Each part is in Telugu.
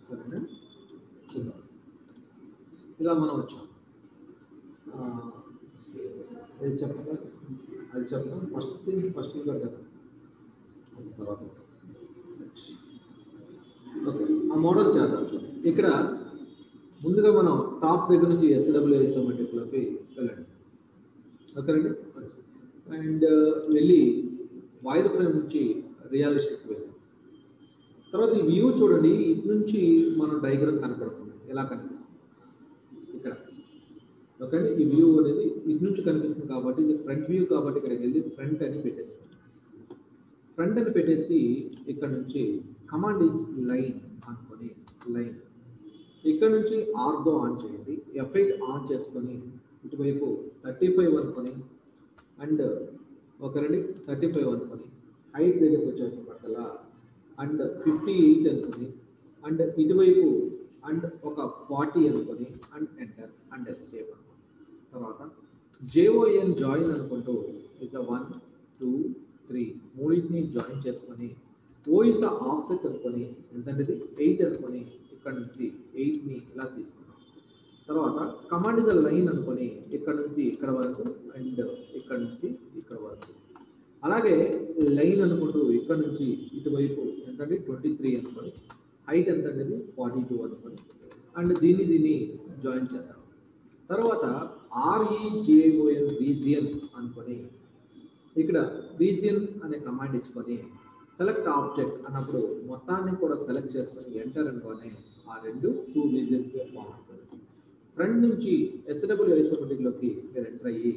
సరేనా? చూద్దాం. ఇలా మనం వచ్చాం. అది చెప్పగా అది చెప్తాం. ఫస్ట్ కదా తర్వాత ఓకే, ఆ మోడల్ చేద్దాం. ఇక్కడ ముందుగా మనం టాప్ దగ్గర నుంచి ఎస్డబ్ల్యూ ఐసోమెట్రిక్లోకి వెళ్ళండి. ఓకేనండి. అండ్ వెళ్ళి వైర్ ఫ్రేమ్ నుంచి రియలిస్టిక్ వెళ్ళాం. తర్వాత ఈ వ్యూ చూడండి, ఇటు నుంచి మనం డయాగ్రామ్ కనపడుతుంది, ఎలా కనిపిస్తుంది ఇక్కడ. ఓకే, ఈ వ్యూ అనేది ఇటు నుంచి కనిపిస్తుంది కాబట్టి ఇది ఫ్రంట్ వ్యూ కాబట్టి ఇక్కడికి వెళ్ళి ఫ్రంట్ అని పెట్టేస్తాం. ఫ్రంట్ అని పెట్టేసి ఇక్కడ నుంచి కమాండ్ ఈస్ లైన్ అనుకొని లైన్ ఇక్కడ నుంచి ఆర్గో ఆన్ చేయండి. F8 ఆన్ చేసుకొని ఇటువైపు 35 అనుకొని అండ్ ఓకేనండి 35 అనుకొని హైట్ దగ్గరికి వచ్చేసిన పక్కల అండ్ 58 అనుకొని అండ్ ఇటువైపు అండ్ ఒక 40 అనుకొని అండ్ ఎంటర్ అండ్ ఎస్కేప్ అనుకోండి. తర్వాత JON జాయిన్ అనుకుంటూ ఇస్ 1 2 3 మూడింటిని జాయిన్ చేసుకొని O ఇస్ ఆఫ్సెట్ అనుకొని ఎంతంటే 8 అనుకొని ఇక్కడ నుంచి 8ని ఇలా తీసుకున్నాం. తర్వాత కమాండ్ ఇస్ లైన్ అనుకొని ఇక్కడ నుంచి ఇక్కడ వరకు అండ్ ఇక్కడ నుంచి ఇక్కడ వరకు. అలాగే లైన్ అనుకుంటూ ఇక్కడ నుంచి ఇటువైపు ఎంతంటే 23 అనుకొని హైట్ ఎంత అనేది 42 అనుకొని అండ్ దీన్ని జాయిన్ చేద్దాం. తర్వాత REJON రీజియన్ అనుకొని ఇక్కడ రీజియన్ అనే కమాండ్ ఇచ్చుకొని సెలెక్ట్ ఆబ్జెక్ట్ అన్నప్పుడు మొత్తాన్ని కూడా సెలెక్ట్ చేసుకొని ఎంటర్ అనుకొని ఆ రెండు 2 రీజియన్స్ ఫామ్ అవుతుంది. ఫ్రంట్ నుంచి ఎస్డబ్ల్యూ ఐసోమెట్రిక్లోకి మీరు ఎంటర్ అయ్యి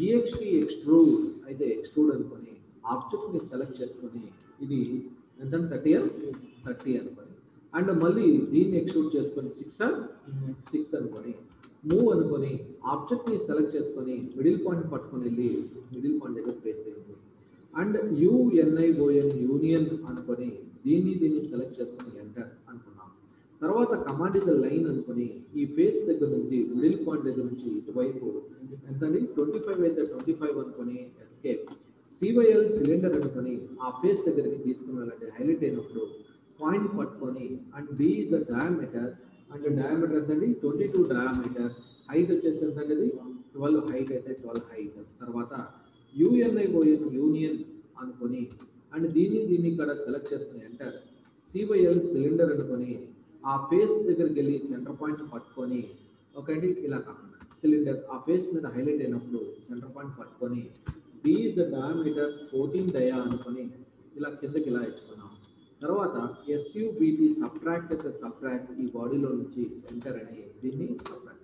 EXT ఎక్స్ట్రూడ్ అయితే ఎక్స్ట్రూడ్ అనుకొని ఆబ్జెక్ట్ని సెలెక్ట్ చేసుకొని ఇది ఎంత 30 అనుకొని అండ్ మళ్ళీ దీన్ని ఎక్స్ట్రూడ్ చేసుకొని 6 అనుకొని మూవ్ అనుకొని ఆబ్జెక్ట్ని సెలెక్ట్ చేసుకొని మిడిల్ పాయింట్ పట్టుకొని వెళ్ళి మిడిల్ పాయింట్ దగ్గర ప్లేస్ చేయండి. అండ్ UNION యూనియన్ అనుకొని దీన్ని సెలెక్ట్ చేసుకొని ఎంటర్ అనుకున్నాం. తర్వాత కమాండ్ ఇస్ లైన్ అనుకొని ఈ ఫేస్ దగ్గర నుంచి మిడిల్ పాయింట్ దగ్గర నుంచి ఇటువైపు ఎంతండి 25 అయితే 25 అనుకొని ఎస్కేప్. CYL సిలిండర్ అనుకొని ఆ ఫేస్ దగ్గరికి తీసుకుని వెళ్ళండి. హైలైట్ అయినప్పుడు పాయింట్ పట్టుకొని and D is the diameter and diameter ఎంతండి 22 డయామీటర్. హైట్ వచ్చేసి ఎంతండి 12 హైట్ అయితే 12 హైట్. తర్వాత UNION యూనియన్ అనుకొని అండ్ దీన్ని ఇక్కడ సెలెక్ట్ చేసుకుని ఎంటర్. CYL సిలిండర్ అనుకొని ఆ ఫేస్ దగ్గరికి వెళ్ళి సెంటర్ పాయింట్ పట్టుకొని ఓకే అండి ఇలా కాకుండా సిలిండర్ ఆ ఫేస్ మీద హైలైట్ అయినప్పుడు సెంటర్ పాయింట్ పట్టుకొని D ఇస్ ద డయామీటర్ 14 డయా అనుకొని ఇలా కిందకి ఇలా ఇచ్చుకున్నాం. తర్వాత SUBT సబ్ట్రాక్ట్ ఈ బాడీలో నుంచి ఎంటర్ అని దీన్ని సబ్ట్రాక్ట్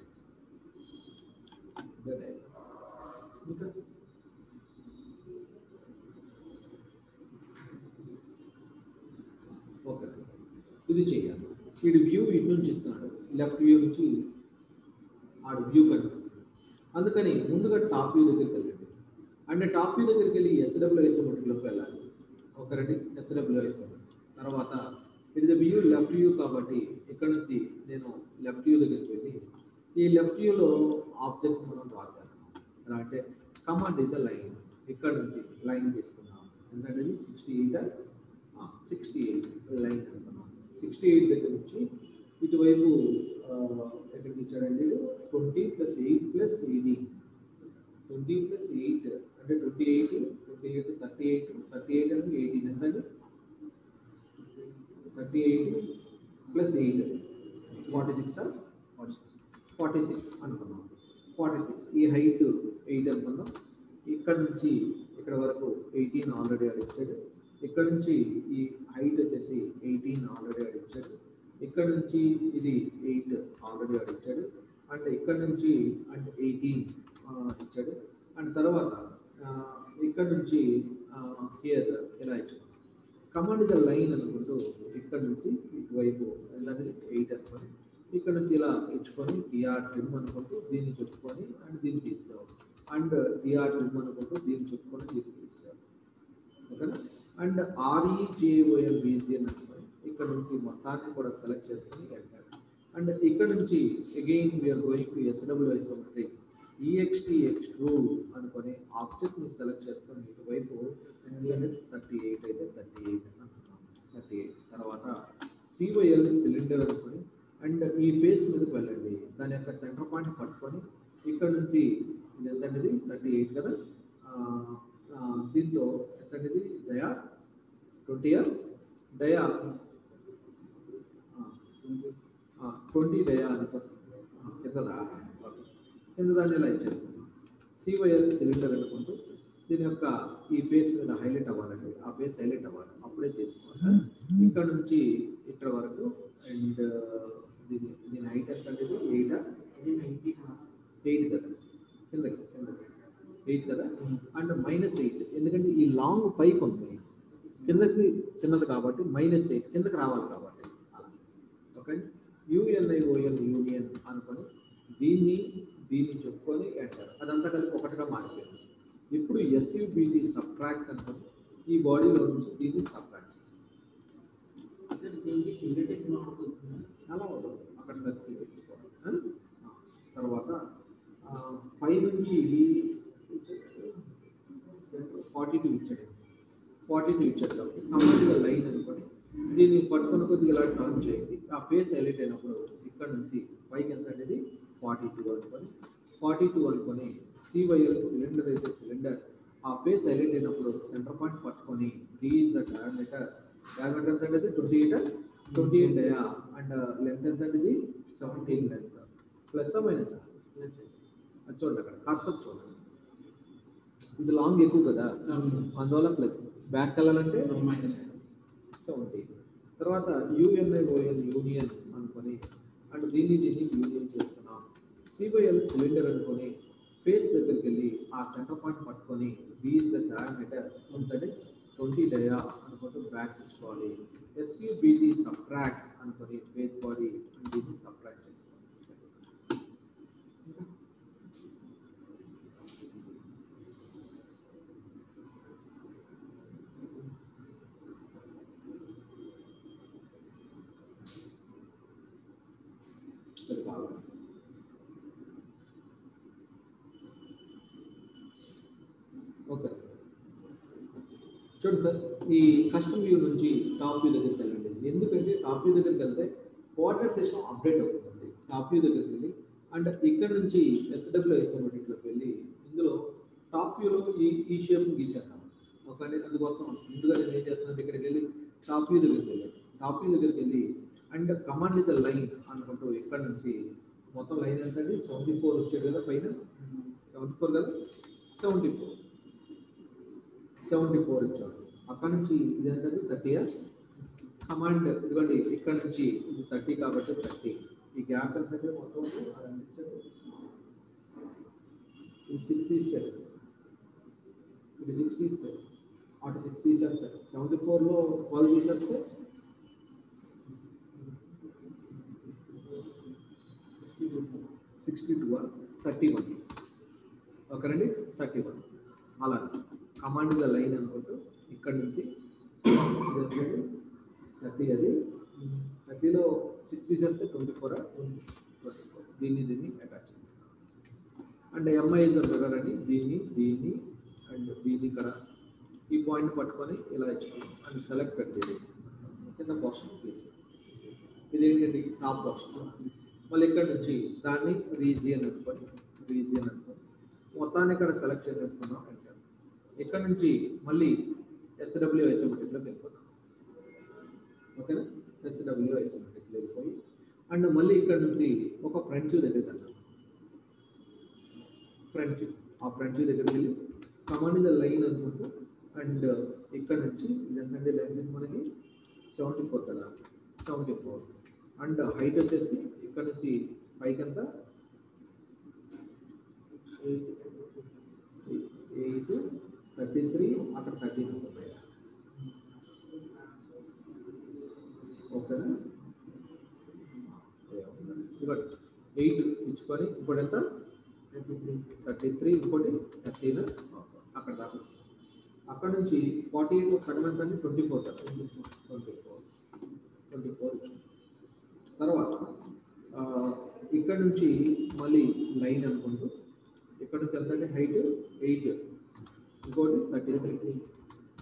ఓకే, ఇది చేయాలి. వీడి వ్యూ ఇటు నుంచి ఇస్తున్నాడు, లెఫ్ట్ వ్యూ నుంచి ఆడు వ్యూ కనిపిస్తుంది. అందుకని ముందుగా టాప్ వ్యూ దగ్గరికి వెళ్ళండి. అంటే టాప్ వ్యూ దగ్గరికి వెళ్ళి ఎస్డబ్ల్యూ ఐసోమెట్రిక్లోకి వెళ్ళాలి. ఒక రెడీ ఎస్డబ్ల్యూ ఐసోమెట్రిక్. తర్వాత ఇది వ్యూ లెఫ్ట్ వ్యూ కాబట్టి ఇక్కడ నుంచి నేను లెఫ్ట్ వ్యూ దగ్గరికి వెళ్ళి ఈ లెఫ్ట్ వ్యూలో ఆబ్జెక్ట్ మనం డ్రా చేస్తాం. ఎలా అంటే కమాండ్ ఇస్ లైన్ ఇక్కడ నుంచి లైన్ తీసుకున్నాం. ఎందుకంటే 68 లైన్ అనుకున్నాం. 68 దగ్గర నుంచి ఇటువైపు ఎక్కడికి ఇచ్చాడండి 20 + 8 + 18 20 + 8 అంటే 28 38 38 అంటే 18 ఎంతండి 38 + 8 46 అనుకున్నాం. 46 ఈ హైట్ 8 అనుకున్నాం. ఇక్కడ నుంచి ఇక్కడ వరకు 18 ఆల్రెడీ అడిచాడు. ఇక్కడ నుంచి ఈ హైట్ వచ్చేసి 18 ఆల్రెడీ అడిచాడు. ఇక్కడ నుంచి ఇది 8 ఆల్రెడీ అడిచాడు. అండ్ ఇక్కడ నుంచి అండ్ 18 ఇచ్చాడు. అండ్ తర్వాత ఇక్కడ నుంచి హియర్ ఇలా ఇచ్చాడు. కమాండ్ ఇస్ లైన్ అనుకుంటూ ఇక్కడ నుంచి ఇటువైపు వెళ్ళాలి 8 అనుకొని ఇక్కడ నుంచి ఇలా ఇచ్చుకొని DR ట్రిమ్ అనుకుంటూ దీన్ని చుట్టుకొని అండ్ దీన్ని తీసావు అండ్ DR ట్రిమ్ అనుకుంటూ దీన్ని చుట్టుకొని దీన్ని తీసావు. ఓకేనా. అండ్ REJON రీజియన్ అనుకొని ఇక్కడ నుంచి మొత్తాన్ని కూడా సెలెక్ట్ చేసుకొని ఎంటర్. అండ్ ఇక్కడ నుంచి again we are going to SW isometric EXT extrude అనుకొని ఆబ్జెక్ట్ని సెలెక్ట్ చేసుకొని ఇటువైపు 38 అయితే 38 అనుకున్నాం. 38 తర్వాత సివైఎల్ సిలిండర్ అనుకొని అండ్ ఈ ఫేస్ మీదకి వెళ్ళండి. దాని యొక్క సెంటర్ పాయింట్ పట్టుకొని ఇక్కడ నుంచి ఇది ఎంతంటిది 38 కదా, దీంతో ఎంతంటిది డయా 20 డయా 20 డయా అనుకో కింద దాన్ని ఇలా ఇచ్చేస్తుంది. సివైఎల్ సిలిండర్ అనుకుంటూ దీని యొక్క ఈ ఫేస్ మీద హైలైట్ అవ్వాలండి, ఆ ఫేస్ హైలైట్ అవ్వాలి, అప్పుడే చేసుకోవాలి. ఇక్కడ నుంచి ఇక్కడ వరకు అండ్ దీని హైట్ ఎంత అంటే 8 కదా, కిందకి 8 కదా అండ్ -8 ఎందుకంటే ఈ లాంగ్ పైకి ఉంది, కిందకి చిన్నది కాబట్టి -8 కిందకి రావాలి కాబట్టి అలా. ఓకే, యుఎన్ఐఓఎల్ యూనియన్ అనుకొని దీన్ని చెప్పుకొని ఎంటర్, అదంతా కలిపి ఒకటిగా మారిపోయింది. ఇప్పుడు ఎస్యుబిటి సబ్ట్రాక్ట్ అనుకొని ఈ బాడీలో నుంచి దీన్ని సబ్ట్రాక్ట్ అలా ఉంటుంది అక్కడ సర్కిల్. తర్వాత పై నుంచి 42 ఇచ్చాడు, 42 ఇచ్చాడు కాబట్టి కంప్లీట్గా లైన్ అనుకొని దీన్ని పట్టుకొని కొద్దిగా ఇలా టర్న్ చేయండి. ఆ ఫేస్ హైలైట్ అయినప్పుడు ఇక్కడ నుంచి పైకి ఎంత అనేది 42 అనుకొని 42 అనుకొని సివైఎల్ సిలిండర్ అయితే సిలిండర్ ఆ ఫేస్ హైలైట్ అయినప్పుడు సెంటర్ పాయింట్ పట్టుకొని డి ఇస్ ద డయామీటర్ ఎంత అనేది 28 డయా అండ్ లెంత్ ఎంత అనేది 17 లెంత్ ప్లస్ మైనస్ అది చూడండి, అక్కడ కాన్సెప్ట్ చూడండి, ఇది లాంగ్ ఎక్కువ కదా అందువల్ల ప్లస్, బ్యాక్ వెళ్ళాలంటే -17. తర్వాత యుఎన్ఐఓఎల్ యూనియన్ అనుకొని అండ్ దీన్ని యూనియన్ చేస్తున్నాం. సివైఎల్ సిలిండర్ అనుకొని ఫేస్ దగ్గరికి వెళ్ళి ఆ సెంటర్ పాయింట్ పట్టుకొని బి ఇస్ ద డయామీటర్ ఉంటుంది 20 డయా అనుకుంటూ బ్యాక్ తీసుకోవాలి. ఎస్యుబిటి సబ్ట్రాక్ట్ అనుకొని ఫేస్ బాడీ అండ్ దీన్ని సబ్ట్రాక్ట్ చేసుకోవాలి. ఓకే, చూడండి సార్, ఈ కస్టమ్ వ్యూ నుంచి టాప్ వ్యూ దగ్గరికి వెళ్ళండి. ఎందుకంటే టాప్ వ్యూ దగ్గరికి వెళ్తే కోఆర్డినేట్ సిస్టమ్ అప్డేట్ అవుతుంది. టాప్ వ్యూ దగ్గరికి వెళ్ళి అండ్ ఇక్కడ నుంచి SWISOమెట్రిక్లోకి వెళ్ళి ఇందులో టాప్ వ్యూలో ఈ షేప్ గీసేద్దాం. ఓకే అండి, అందుకోసం ముందుగా నేను ఏం చేస్తాను, ఇక్కడికి వెళ్ళి టాప్ వ్యూ దగ్గరికి వెళ్ళి and command is the line అనుకుంటూ ఇక్కడ నుంచి మొత్తం లైన్ ఎంత అండి 74 వచ్చాడు కదా, పైన 74 కదా, 74 ఇచ్చాడు. అక్కడ నుంచి ఇది ఏంటంటే 30 కమాండ్ ఇదిగోండి, ఇక్కడ నుంచి ఇది 30 కాబట్టి 30 ఈ గ్యాప్ ఎంత మొత్తం ఇది 6 ఇచ్చాడు, ఇది 6 ఇచ్చాడు, అటు 6 తీసేస్తాడు. 74లో 12 తీసేస్తే 62 31. ఓకేనండి, 31 అలా కమాండ్ ద లైన్ అనుకుంటూ ఇక్కడ నుంచి 30 అది 30లో 6 తీసేస్తే 24 దీన్ని attach and MI is the mirror అని దీన్ని అండ్ దీన్ని ఇక్కడ ఈ పాయింట్ పట్టుకొని ఇలా ఇచ్చుకోండి అండ్ సెలెక్ట్ పెట్టేది కింద బాక్స్ ప్లేస్. ఇదేంటండి టాప్ బాక్స్. మళ్ళీ ఇక్కడ నుంచి దాన్ని రీజియన్ అనుకొని మొత్తాన్ని ఇక్కడ సెలెక్ట్ చేసేసుకున్నాం. ఇక్కడ నుంచి మళ్ళీ SWISOమెట్రిక్లోకి వెళ్ళిపోతాం. ఓకేనా, SWISOమెట్రిక్లో వెళ్ళిపోయి అండ్ మళ్ళీ ఇక్కడ నుంచి ఒక ఫ్రంట్ వ్యూ దగ్గరికి వెళ్తాం. ఆ ఫ్రంట్ వ్యూ దగ్గరికి వెళ్ళి కమాండ్ ద లైన్ అనుకుంటూ అండ్ ఇక్కడ నుంచి ఇదంటే లైన్ మనకి 74 కదా, 74 అండ్ హైట్ వచ్చేసి ఇక్కడ నుంచి పైకి అంతా 8 33 అక్కడ 13 ఉంటుంది. ఓకేనా, 8 ఇచ్చుకొని ఇప్పుడు ఎంత 33 ఇంకోటి 13 అక్కడ దాకా. అక్కడ నుంచి 48లో సగం ఎంత అంటే 24 కదా, 24 తర్వాత ఇక్కడ నుంచి మళ్ళీ లైన్ అనుకుంటూ ఇక్కడ నుంచి ఎంత అంటే హైట్ 8 ఇంకోటి 33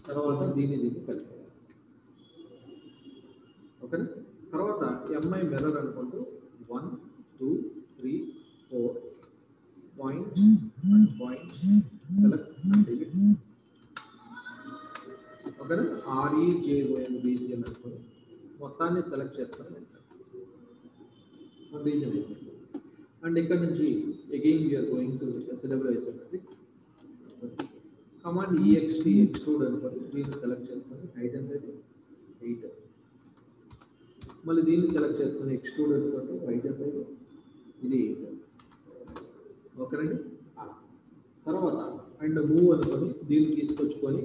తర్వాత దీన్ని కలిపి. ఓకేనా, తర్వాత ఎంఐ మిర్రర్ అనుకుంటూ 1 2 3 4 point and point select and delete. ఓకేనా, REJONBC అని అనుకోండి, మొత్తాన్ని సెలెక్ట్ చేస్తాను అండ్ ఇక్కడ నుంచి again we are going to SWI symmetric. Command EXT extrude అనుకోండి, దీన్ని సెలెక్ట్ చేసుకొని హైట్ అనేది 8, మళ్ళీ దీన్ని సెలెక్ట్ చేసుకొని ఎక్స్ట్రూడ్ అనుకోండి, హైట్ అనేది ఇది 8. ఓకేనండి. తర్వాత అండ్ మూవ్ అనుకొని దీన్ని తీసుకొచ్చుకొని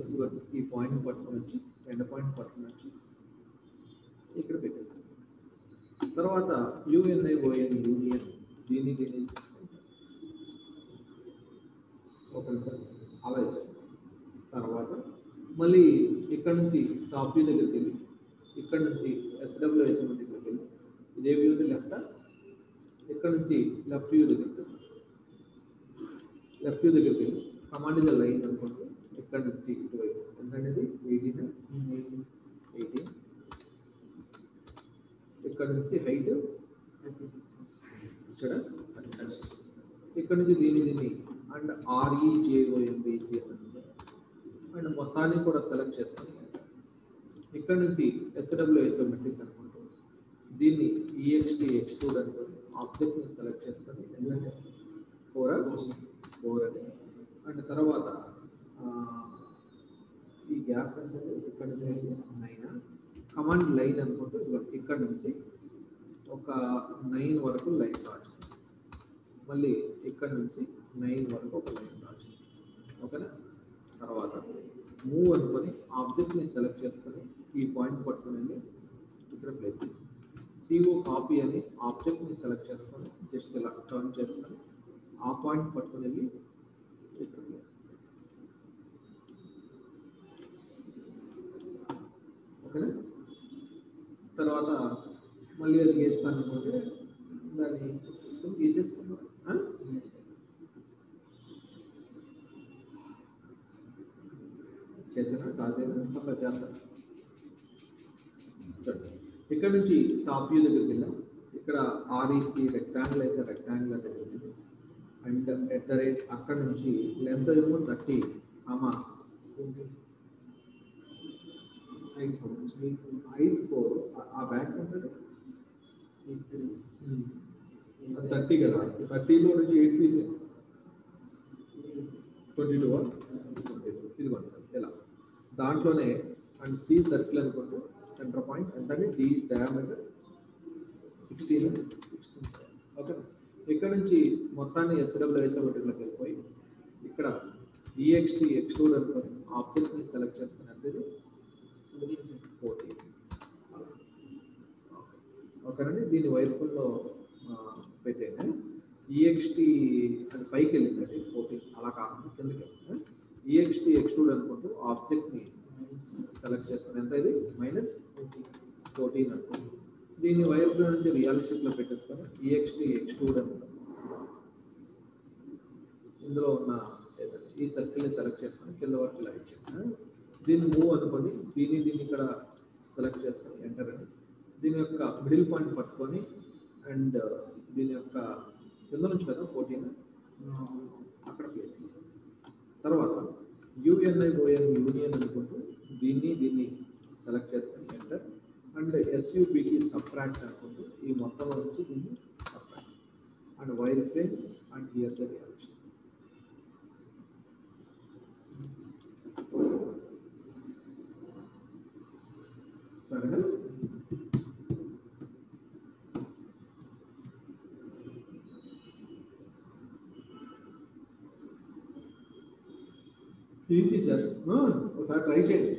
ఈ పాయింట్ పట్టుకొని వచ్చి ఎండ్ పాయింట్ పట్టుకొని వచ్చి ఇక్కడ పెట్టేస్తాం. తర్వాత UNION యూనియన్ దీన్ని ఓకే సార్ అలా ఇచ్చారు. తర్వాత మళ్ళీ ఇక్కడ నుంచి టాప్ వ్యూ దగ్గరికి వెళ్ళి ఇక్కడ నుంచి SWI సెమెట్రిక్లోకి వెళ్ళి ఇదే వ్యూ లెఫ్ట్, ఇక్కడ నుంచి లెఫ్ట్ వ్యూ దగ్గరికి వెళ్ళి కమాండ్ ఇస్ లైన్ అనుకుంటే ఇక్కడ నుంచి ఇటువైపు ఎంత అనేది 18, ఇక్కడ నుంచి హైట్ ఇక్కడ నుంచి దీన్ని అండ్ REJONBC అండ్ మొత్తాన్ని కూడా సెలెక్ట్ చేస్తాను. ఇక్కడ నుంచి SWI సెమెట్రిక్ అనుకుంటూ దీన్ని EXT ఎక్స్ట్రూడ్ అనుకోండి, ఆబ్జెక్ట్ని సెలెక్ట్ చేసుకొని ఎందుకంటే 4 అని అండ్ తర్వాత ఈ గ్యాప్ అనేది ఇక్కడ నుంచి 9 కమాండ్ లైన్ అనుకుంటూ ఇక్కడ నుంచి ఒక 9 వరకు లైన్ రాజు, మళ్ళీ ఇక్కడ నుంచి 9 వరకు ఒక లైన్ రాజు. ఓకేనా. తర్వాత మూవ్ అనుకొని ఆబ్జెక్ట్ని సెలెక్ట్ చేసుకొని ఈ పాయింట్ పట్టుకుని వెళ్ళి ఇక్కడ ప్లేస్ చేసి CO కాపీ అని ఆబ్జెక్ట్ని సెలెక్ట్ చేసుకొని జస్ట్ ఇలా టర్న్ చేసుకొని ఆ పాయింట్ పట్టుకుని వెళ్ళి ఇక్కడ ప్లేస్ చేస్తాం. ఓకేనా. తర్వాత మళ్ళీ అది గీస్తాను అనుకుంటే దాన్ని గీసేసుకున్నాం. చేసాను కాదేనా అట్లా చేస్తాను. ఇక్కడ నుంచి టాప్ వ్యూ దగ్గరికి వెళ్ళాం. ఇక్కడ REC రెక్టాంగిల్ అయితే రెక్టాంగిల్ దగ్గరికి అండ్ @ అక్కడ నుంచి లెంత్ ఏమో 30 8.4 ఆ బ్యాక్ ఉంటుంది 30 కదా, 30లో నుంచి 8 తీసే 22 ఇదిగోండి ఇలా దాంట్లోనే అండ్ C సర్కిల్ అనుకుంటూ సెంటర్ పాయింట్ ఎంత D డయామీటర్ 16. ఓకే. ఇక్కడ నుంచి మొత్తాన్ని SWI సెమెట్రిక్లోకి వెళ్ళిపోయి ఇక్కడ EXT ఎక్స్ట్రూడ్ అనుకొని ఆబ్జెక్ట్ని సెలెక్ట్ చేసుకుని అంటే 14. ఓకేనండి. దీన్ని వైర్ఫుల్లో పెట్టేయండి. EXT అది పైకి వెళ్ళిందండి 14, అలా కాకుండా కిందకి వెళ్ళింది. EXT ఎక్స్ట్రూడ్ అనుకుంటూ ఆబ్జెక్ట్ని సెలెక్ట్ చేసుకుని ఎంత ఇది -14 అనుకుంటుంది. దీన్ని వైర్ఫుల్ నుంచి రియలిస్టిక్లో పెట్టేసుకొని EXT ఎక్స్ట్రూడ్ అనుకుంటుంది. ఇందులో ఉన్న ఈ సర్కిల్ని సెలెక్ట్ చేసుకొని కింద వరకు ఇలా ఇచ్చాను. దీన్ని మూవ్ అనుకోండి, దీన్ని ఇక్కడ సెలెక్ట్ చేసుకొని ఎంటర్ అని దీని యొక్క మిడిల్ పాయింట్ పట్టుకొని అండ్ దీని యొక్క కింద నుంచి కదా 14 అక్కడ ప్లేస్ చేసాం. తర్వాత UNION యూనియన్ అనుకుంటూ దీన్ని సెలెక్ట్ చేసుకొని ఎంటర్ అండ్ SUBT సబ్ట్రాక్ట్ అనుకుంటూ ఈ మొత్తం నుంచి దీన్ని subtract and wire frame and here the reaction. సరేనా. ఈజీ సార్, ఒకసారి ట్రై చేయండి.